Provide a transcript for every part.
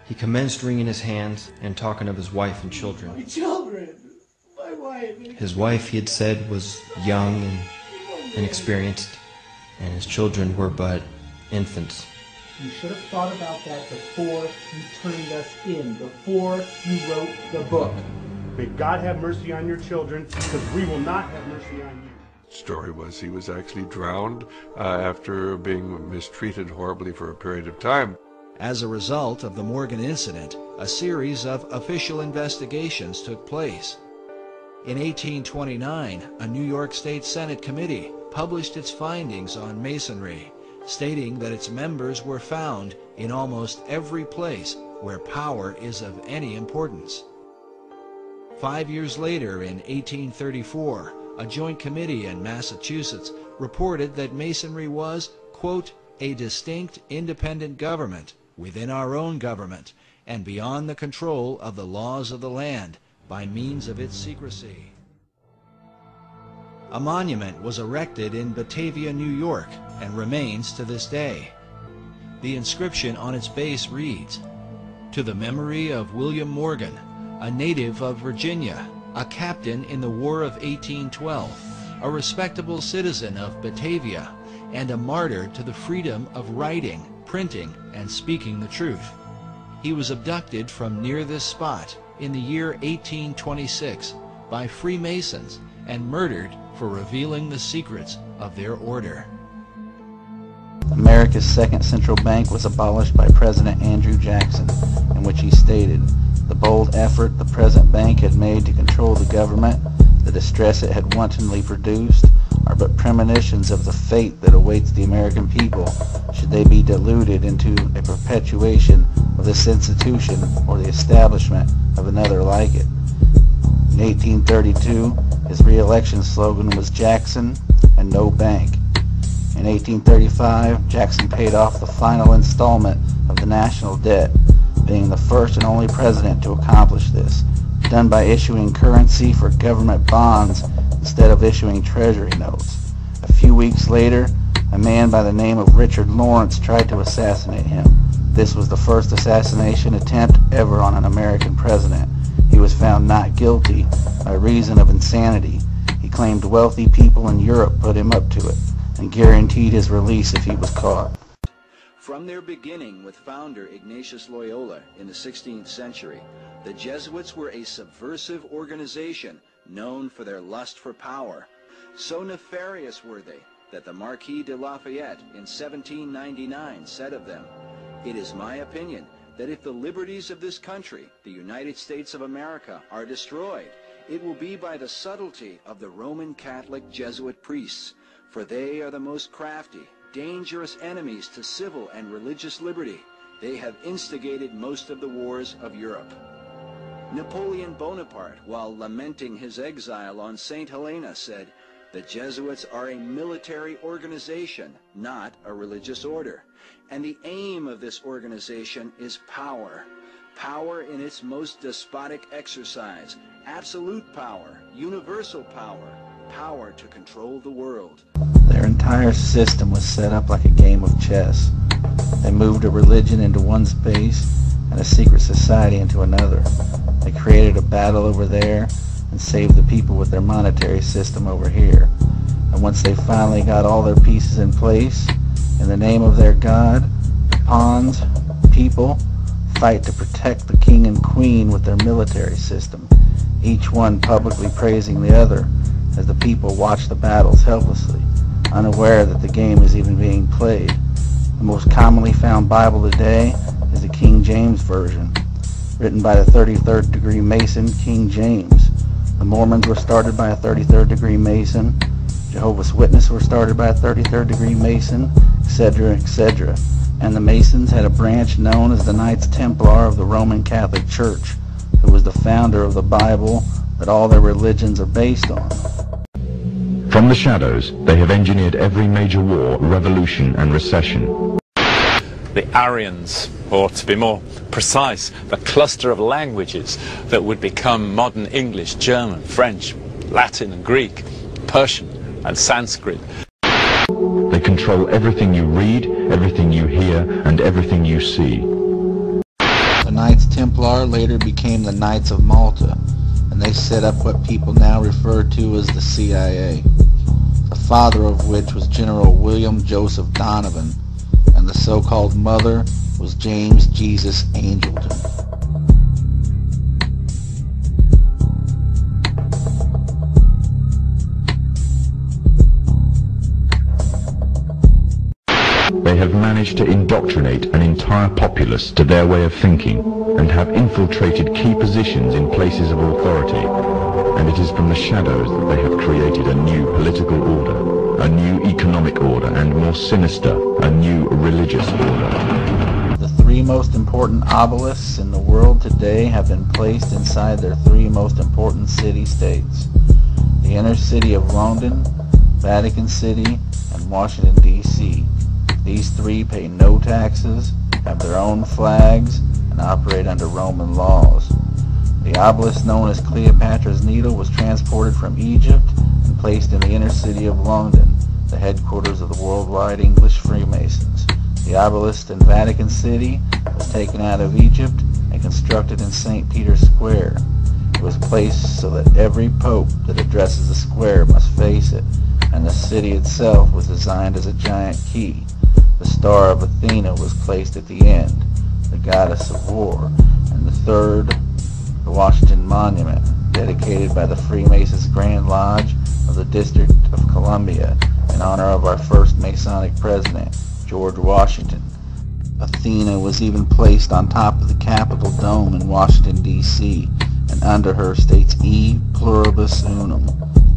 He commenced wringing his hands and talking of his wife and children. My children! My wife! His wife, he had said, was young and inexperienced, and his children were but infants. You should have thought about that before you turned us in, before you wrote the book. May God have mercy on your children, because we will not have mercy on you. Story was he was actually drowned after being mistreated horribly for a period of time. As a result of the Morgan incident, a series of official investigations took place. In 1829, a New York State Senate committee published its findings on Masonry, stating that its members were found in almost every place where power is of any importance. 5 years later, in 1834, a joint committee in Massachusetts reported that Masonry was, quote, a distinct independent government within our own government and beyond the control of the laws of the land by means of its secrecy. A monument was erected in Batavia, New York, and remains to this day. The inscription on its base reads, "To the memory of William Morgan, a native of Virginia, a captain in the War of 1812, a respectable citizen of Batavia, and a martyr to the freedom of writing, printing, and speaking the truth. He was abducted from near this spot in the year 1826 by Freemasons and murdered for revealing the secrets of their order." America's second central bank was abolished by President Andrew Jackson, in which he stated, "The bold effort the present bank had made to control the government, the distress it had wantonly produced, are but premonitions of the fate that awaits the American people should they be deluded into a perpetuation of this institution or the establishment of another like it." In 1832, his re-election slogan was "Jackson and no bank." In 1835, Jackson paid off the final installment of the national debt, being the first and only president to accomplish this, done by issuing currency for government bonds instead of issuing treasury notes. A few weeks later, a man by the name of Richard Lawrence tried to assassinate him. This was the first assassination attempt ever on an American president. He was found not guilty by reason of insanity. He claimed wealthy people in Europe put him up to it and guaranteed his release if he was caught. From their beginning with founder Ignatius Loyola in the 16th century, the Jesuits were a subversive organization known for their lust for power. So nefarious were they that the Marquis de Lafayette in 1799 said of them, "It is my opinion that if the liberties of this country, the United States of America, are destroyed, it will be by the subtlety of the Roman Catholic Jesuit priests, for they are the most crafty, dangerous enemies to civil and religious liberty. They have instigated most of the wars of Europe." Napoleon Bonaparte, while lamenting his exile on St. Helena, said, "The Jesuits are a military organization, not a religious order. And the aim of this organization is power. Power in its most despotic exercise, absolute power, universal power, power to control the world." Their entire system was set up like a game of chess. They moved a religion into one space and a secret society into another. They created a battle over there and saved the people with their monetary system over here. And once they finally got all their pieces in place, in the name of their God, pawns, people, fight to protect the king and queen with their military system, each one publicly praising the other as the people watch the battles helplessly, unaware that the game is even being played. The most commonly found Bible today is the King James Version, written by the 33rd degree Mason, King James. The Mormons were started by a 33rd degree Mason. Jehovah's Witnesses were started by a 33rd degree Mason, etc., etc. And the Masons had a branch known as the Knights Templar of the Roman Catholic Church, who was the founder of the Bible that all their religions are based on. From the shadows, they have engineered every major war, revolution, and recession. The Aryans, or to be more precise, the cluster of languages that would become modern English, German, French, Latin and Greek, Persian and Sanskrit. They control everything you read, everything you hear, and everything you see. A Knights Templar later became the Knights of Malta, and they set up what people now refer to as the CIA, the father of which was General William Joseph Donovan, and the so-called mother was James Jesus Angleton. They have managed to indoctrinate an entire populace to their way of thinking and have infiltrated key positions in places of authority. And it is from the shadows that they have created a new political order, a new economic order, and more sinister, a new religious order. The three most important obelisks in the world today have been placed inside their three most important city-states: the inner city of London, Vatican City, and Washington, D.C. These three pay no taxes, have their own flags, and operate under Roman laws. The obelisk known as Cleopatra's Needle was transported from Egypt and placed in the inner city of London, the headquarters of the worldwide English Freemasons. The obelisk in Vatican City was taken out of Egypt and constructed in St. Peter's Square. It was placed so that every pope that addresses the square must face it, and the city itself was designed as a giant key. The Star of Athena was placed at the end, the goddess of war, and the third, the Washington Monument, dedicated by the Freemasons Grand Lodge of the District of Columbia in honor of our first Masonic president, George Washington. Athena was even placed on top of the Capitol Dome in Washington, D.C., and under her states E pluribus unum,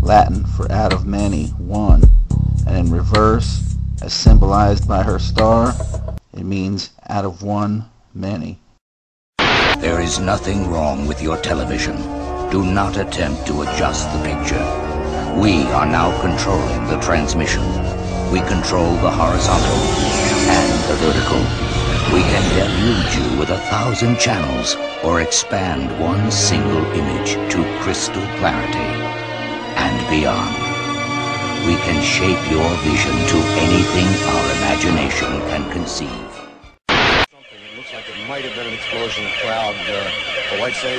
Latin for out of many, one, and in reverse, as symbolized by her star, it means out of one, many. There is nothing wrong with your television. Do not attempt to adjust the picture. We are now controlling the transmission. We control the horizontal and the vertical. We can deluge you with 1,000 channels or expand one single image to crystal clarity and beyond. We can shape your vision to anything our imagination can conceive. It looks like it might have been an explosion of cloud. The white say.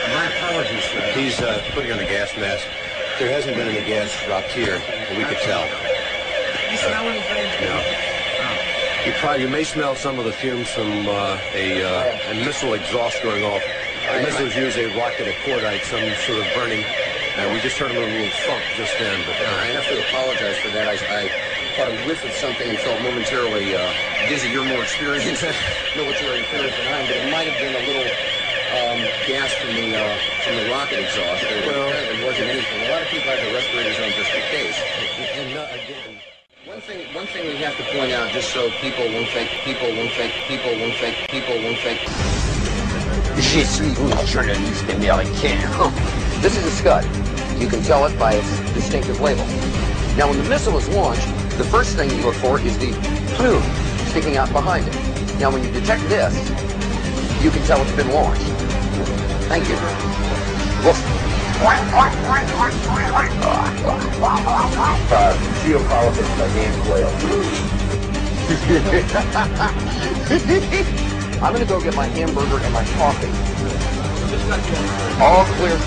My apologies, sir. He's putting on a gas mask. There hasn't been any gas dropped here, but we could tell. You smell anything? No. You may smell some of the fumes from a missile exhaust going off. The missiles use a rocket, a cordite, some sort of burning. We just heard a little thump just then. But I have to apologize for that. I caught a whiff of something and felt momentarily dizzy. You're more experienced military experience than I am, but it might have been a little gas from the rocket exhaust. It wasn't anything. A lot of people have their respirators on just in case. And again, one thing we have to point out, just so people won't fake. Je suis un journaliste américain. This is a Scud. You can tell it by its distinctive label. Now, when the missile is launched, the first thing you look for is the plume sticking out behind it. Now, when you detect this, you can tell it's been launched. Thank you. Geopolitics by Dan Quayle. I'm going to go get my hamburger and my coffee. All clear.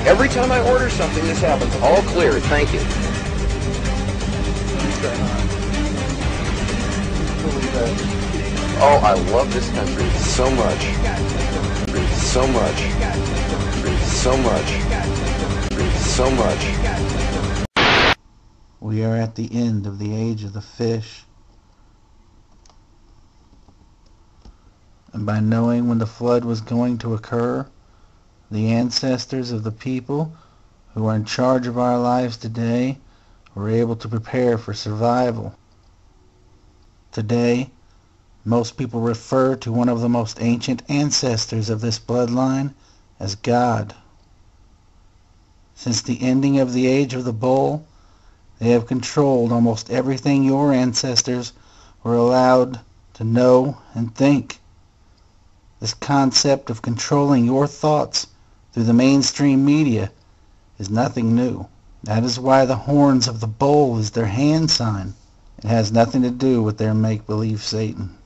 Every time I order something, this happens. All clear. Thank you. Oh, I love this country so much. So much. So much. So much. We are at the end of the age of the fish. And by knowing when the flood was going to occur, the ancestors of the people who are in charge of our lives today were able to prepare for survival. Today, most people refer to one of the most ancient ancestors of this bloodline as God. Since the ending of the age of the bull, they have controlled almost everything your ancestors were allowed to know and think. This concept of controlling your thoughts through the mainstream media is nothing new. That is why the horns of the bull is their hand sign. It has nothing to do with their make-believe Satan.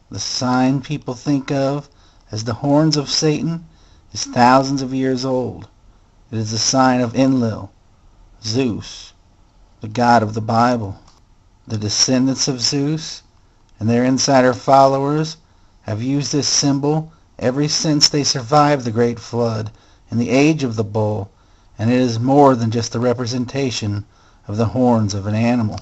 The sign people think of as the horns of Satan is thousands of years old. It is the sign of Enlil, Zeus, the god of the Bible. The descendants of Zeus and their insider followers have used this symbol ever since they survived the Great Flood in the age of the bull, and it is more than just a representation of the horns of an animal.